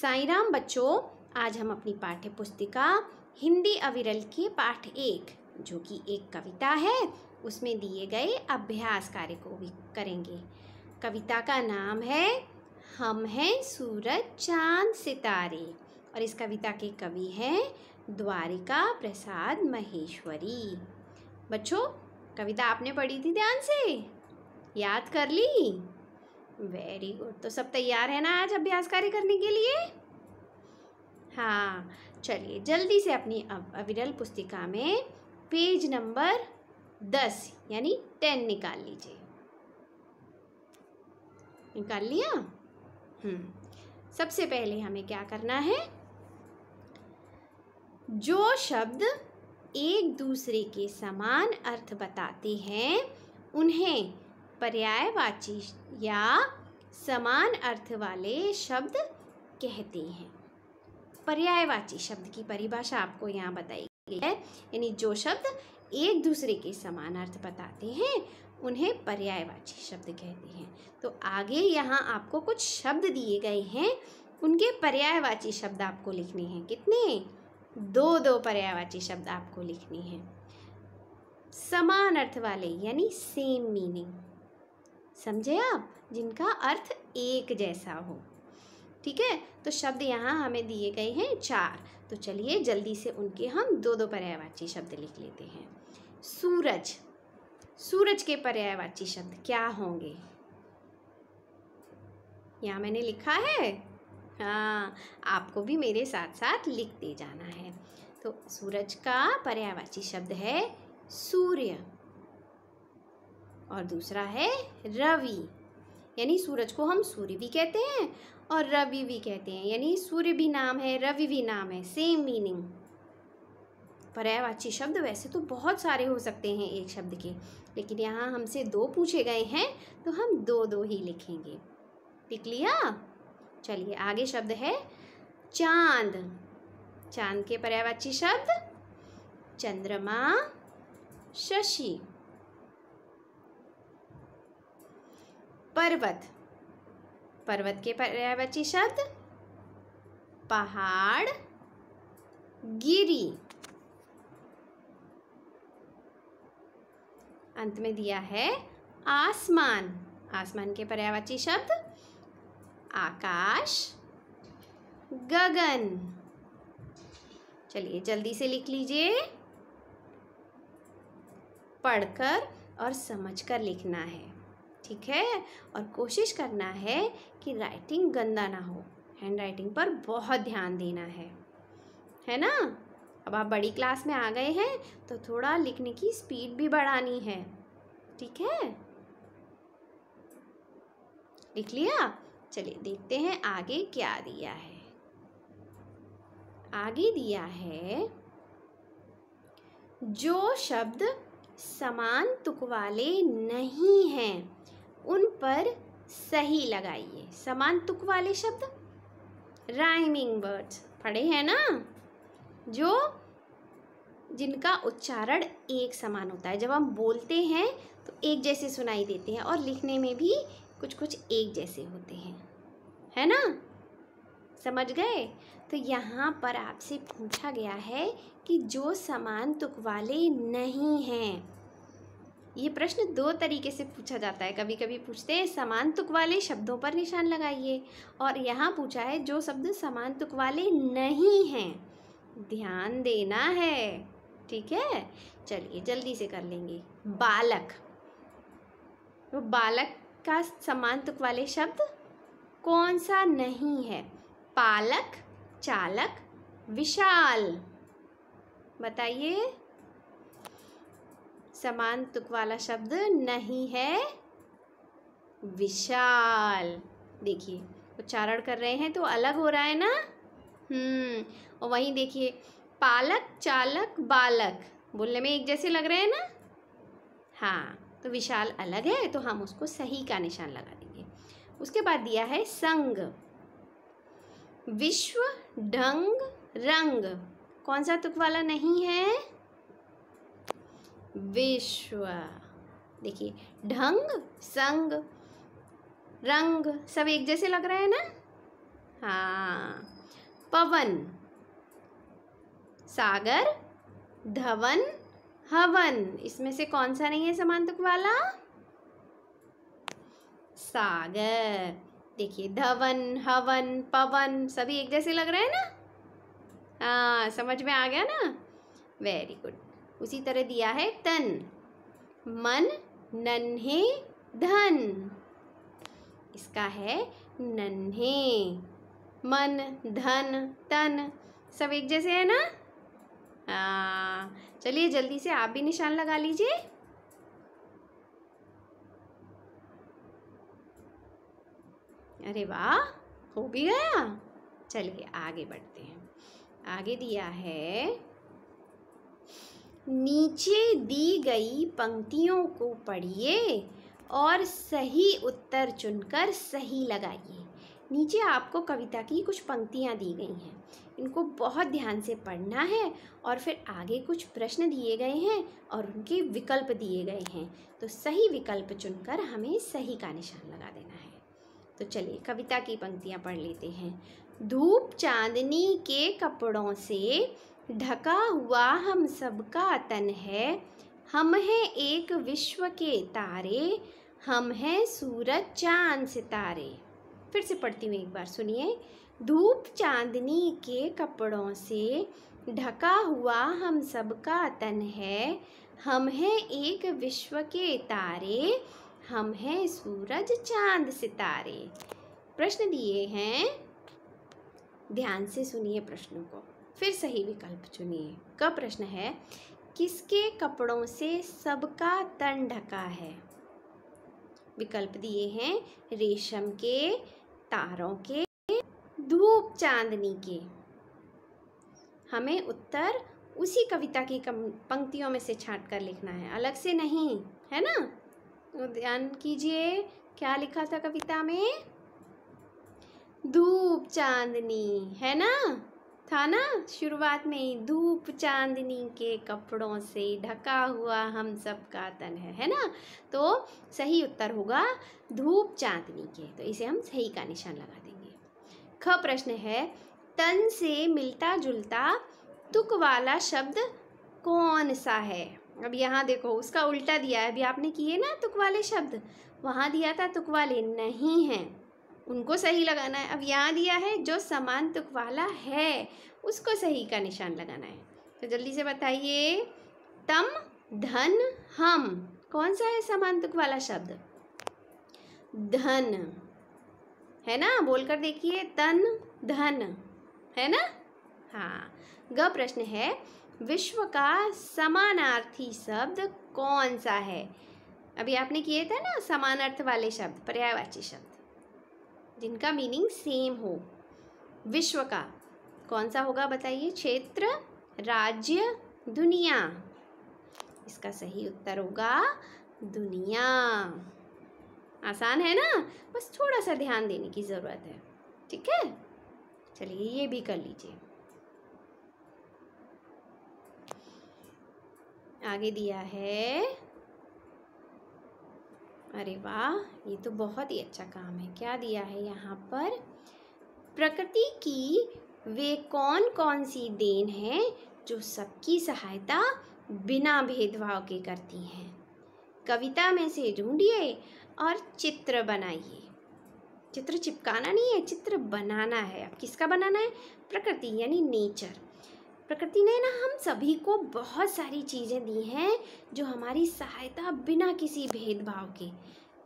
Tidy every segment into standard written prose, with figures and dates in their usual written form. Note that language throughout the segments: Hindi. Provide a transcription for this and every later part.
साईं राम बच्चों, आज हम अपनी पाठ्य पुस्तिका हिंदी अविरल के पाठ 1 जो कि एक कविता है उसमें दिए गए अभ्यास कार्य को भी करेंगे। कविता का नाम है हम हैं सूरज चांद सितारे और इस कविता के कवि हैं द्वारिका प्रसाद महेश्वरी। बच्चों, कविता आपने पढ़ी थी ध्यान से? याद कर ली? Very good. तो सब तैयार है ना आज अभ्यास कार्य करने के लिए? हाँ, चलिए जल्दी से अपनी अविरल पुस्तिका में पेज नंबर 10 यानी 10 निकाल लीजिए। निकाल लिया? सबसे पहले हमें क्या करना है? जो शब्द एक दूसरे के समान अर्थ बताते हैं उन्हें पर्यायवाची या समान अर्थ वाले शब्द कहते हैं। पर्यायवाची शब्द की परिभाषा आपको यहाँ बताई गई है, यानी जो शब्द एक दूसरे के समान अर्थ बताते हैं उन्हें पर्यायवाची शब्द कहते हैं। तो आगे यहाँ आपको कुछ शब्द दिए गए हैं, उनके पर्यायवाची शब्द आपको लिखने हैं। कितने? दो पर्यायवाची शब्द आपको लिखने हैं। समान अर्थ वाले यानी सेम मीनिंग, समझे आप? जिनका अर्थ एक जैसा हो। ठीक है, तो शब्द यहाँ हमें दिए गए हैं 4। तो चलिए जल्दी से उनके हम दो पर्यायवाची शब्द लिख लेते हैं। सूरज, सूरज के पर्यायवाची शब्द क्या होंगे? यहाँ मैंने लिखा है, हाँ, आपको भी मेरे साथ साथ लिखते जाना है। तो सूरज का पर्यायवाची शब्द है सूर्य और दूसरा है रवि, यानी सूरज को हम सूर्य भी कहते हैं और रवि भी कहते हैं, यानी सूर्य भी नाम है रवि भी नाम है, सेम मीनिंग। पर्यायवाची शब्द वैसे तो बहुत सारे हो सकते हैं एक शब्द के, लेकिन यहाँ हमसे 2 पूछे गए हैं तो हम दो ही लिखेंगे। लिख लिया? चलिए आगे शब्द है चांद। चांद के पर्यायवाची शब्द चंद्रमा, शशि। पर्वत, पर्वत के पर्यायवाची शब्द पहाड़, गिरी। अंत में दिया है आसमान। आसमान के पर्यायवाची शब्द आकाश, गगन। चलिए जल्दी से लिख लीजिए। पढ़कर और समझकर लिखना है, ठीक है? और कोशिश करना है कि राइटिंग गंदा ना हो। हैंड राइटिंग पर बहुत ध्यान देना है ना? अब आप बड़ी क्लास में आ गए हैं तो थोड़ा लिखने की स्पीड भी बढ़ानी है, ठीक है? लिख लिया? चलिए देखते हैं आगे क्या दिया है। आगे दिया है जो शब्द समान तुक वाले नहीं हैं उन पर सही लगाइए। समान तुक वाले शब्द राइमिंग वर्ड्स पढ़े हैं ना, जो जिनका उच्चारण एक समान होता है। जब हम बोलते हैं तो एक जैसे सुनाई देते हैं और लिखने में भी कुछ एक जैसे होते हैं, है ना? समझ गए? तो यहाँ पर आपसे पूछा गया है कि जो समान तुक वाले नहीं हैं। ये प्रश्न 2 तरीके से पूछा जाता है। कभी कभी पूछते हैं समान तुक वाले शब्दों पर निशान लगाइए, और यहाँ पूछा है जो शब्द समान तुक वाले नहीं हैं। ध्यान देना है, ठीक है? चलिए जल्दी से कर लेंगे। बालक, वो बालक का समान तुक वाले शब्द कौन सा नहीं है? पालक, चालक, विशाल। बताइए, समान तुक वाला शब्द नहीं है विशाल। देखिए उच्चारण कर रहे हैं तो अलग हो रहा है ना। और वहीं देखिए पालक, चालक, बालक बोलने में एक जैसे लग रहे हैं ना। हाँ, तो विशाल अलग है तो हम उसको सही का निशान लगा देंगे। उसके बाद दिया है संग। विश्व, ढंग, रंग कौन सा तुक वाला नहीं है? विश्व। देखिए ढंग, संग, रंग सब एक जैसे लग रहे हैं ना। हाँ, पवन, सागर, धवन, हवन। इसमें से कौन सा नहीं है समान तुक वाला? सागर। देखिए, धवन, हवन, पवन सभी एक जैसे लग रहे हैं ना? हाँ, समझ में आ गया ना? Very good. उसी तरह दिया है तन, मन, नन्हे, धन। इसका है नन्हे, मन, धन, तन सब एक जैसे है ना? हाँ, चलिए जल्दी से आप भी निशान लगा लीजिए। अरे वाह, हो भी गया। चलिए आगे बढ़ते हैं। आगे दिया है, नीचे दी गई पंक्तियों को पढ़िए और सही उत्तर चुनकर सही लगाइए। नीचे आपको कविता की कुछ पंक्तियाँ दी गई हैं, इनको बहुत ध्यान से पढ़ना है और फिर आगे कुछ प्रश्न दिए गए हैं और उनके विकल्प दिए गए हैं, तो सही विकल्प चुनकर हमें सही का निशान लगा देना है। तो चलिए कविता की पंक्तियाँ पढ़ लेते हैं। धूप चांदनी के कपड़ों से ढका हुआ हम सबका तन है, हम हैं एक विश्व के तारे, हम हैं सूरज चांद सितारे। फिर से पढ़ती हूँ, एक बार सुनिए। धूप चांदनी के कपड़ों से ढका हुआ हम सबका तन है, हम हैं एक विश्व के तारे, हम हैं सूरज चांद सितारे। प्रश्न दिए हैं, ध्यान से सुनिए प्रश्नों को, फिर सही विकल्प चुनिए। का प्रश्न है, किसके कपड़ों से सबका तन ढका है? विकल्प दिए हैं, रेशम के, तारों के, धूप चांदनी के। हमें उत्तर उसी कविता की पंक्तियों में से छांट कर लिखना है, अलग से नहीं, है ना? तो ध्यान कीजिए, क्या लिखा था कविता में? धूप चांदनी, है ना? था ना शुरुआत में, धूप चांदनी के कपड़ों से ढका हुआ हम सबका तन है ना? तो सही उत्तर होगा धूप चांदनी के, तो इसे हम सही का निशान लगा देंगे। ख प्रश्न है, तन से मिलता जुलता तुक वाला शब्द कौन सा है? अब यहाँ देखो, उसका उल्टा दिया है। अभी आपने किए ना तुक वाले शब्द, वहाँ दिया था तुक वाले नहीं हैं, उनको सही लगाना है। अब यहाँ दिया है जो समान तुक वाला है, उसको सही का निशान लगाना है। तो जल्दी से बताइए, तम, धन, हम, कौन सा है समान तुक वाला शब्द? धन, है ना? बोलकर देखिए, तन, धन, है ना? हाँ। ग प्रश्न है, विश्व का समानार्थी शब्द कौन सा है? अभी आपने किए थे ना समानार्थ वाले शब्द, पर्यायवाची शब्द जिनका मीनिंग सेम हो। विश्व का कौन सा होगा बताइए? क्षेत्र, राज्य, दुनिया। इसका सही उत्तर होगा दुनिया। आसान है ना? बस थोड़ा सा ध्यान देने की ज़रूरत है, ठीक है? चलिए ये भी कर लीजिए। आगे दिया है, अरे वाह, ये तो बहुत ही अच्छा काम है। क्या दिया है यहाँ पर? प्रकृति की वे कौन कौन सी देन है जो सबकी सहायता बिना भेदभाव के करती हैं? कविता में से ढूंढिए और चित्र बनाइए। चित्र चिपकाना नहीं है, चित्र बनाना है। अब किसका बनाना है? प्रकृति यानी नेचर। प्रकृति ने ना हम सभी को बहुत सारी चीज़ें दी हैं जो हमारी सहायता बिना किसी भेदभाव के,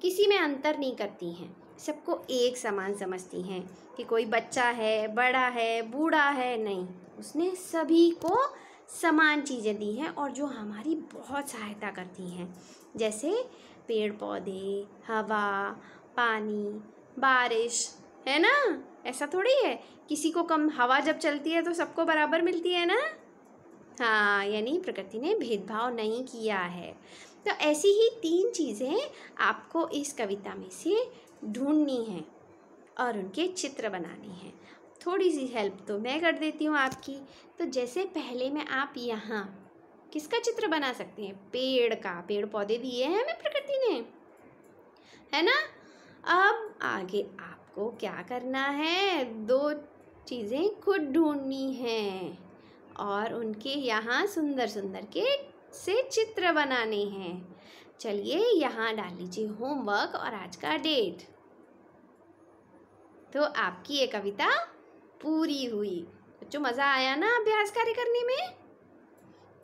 किसी में अंतर नहीं करती हैं, सबको एक समान समझती हैं कि कोई बच्चा है, बड़ा है, बूढ़ा है, नहीं, उसने सभी को समान चीज़ें दी हैं और जो हमारी बहुत सहायता करती हैं, जैसे पेड़ पौधे, हवा, पानी, बारिश, है ना? ऐसा थोड़ी है किसी को कम हवा जब चलती है तो सबको बराबर मिलती है ना? हाँ, यानी प्रकृति ने भेदभाव नहीं किया है। तो ऐसी ही 3 चीज़ें आपको इस कविता में से ढूंढनी हैं और उनके चित्र बनाने हैं। थोड़ी सी हेल्प तो मैं कर देती हूँ आपकी। तो जैसे पहले में आप यहाँ किसका चित्र बना सकते हैं? पेड़ का। पेड़ पौधे दिए हैं हमें प्रकृति ने, है ना? अब आगे आप आपको क्या करना है, 2 चीज़ें खुद ढूंढनी हैं और उनके यहाँ सुंदर सुंदर के से चित्र बनाने हैं। चलिए यहाँ डाल लीजिए होमवर्क और आज का डेट। तो आपकी ये कविता पूरी हुई। बच्चों मज़ा आया ना अभ्यास कार्य करने में?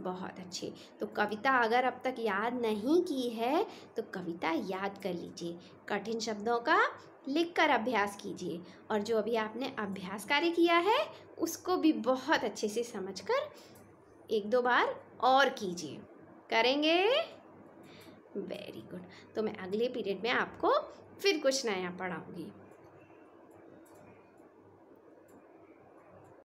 बहुत अच्छे। तो कविता अगर अब तक याद नहीं की है तो कविता याद कर लीजिए, कठिन शब्दों का लिखकर अभ्यास कीजिए और जो अभी आपने अभ्यास कार्य किया है उसको भी बहुत अच्छे से समझकर 1-2 बार और कीजिए। करेंगे? Very good. तो मैं अगले पीरियड में आपको फिर कुछ नया पढ़ाऊँगी।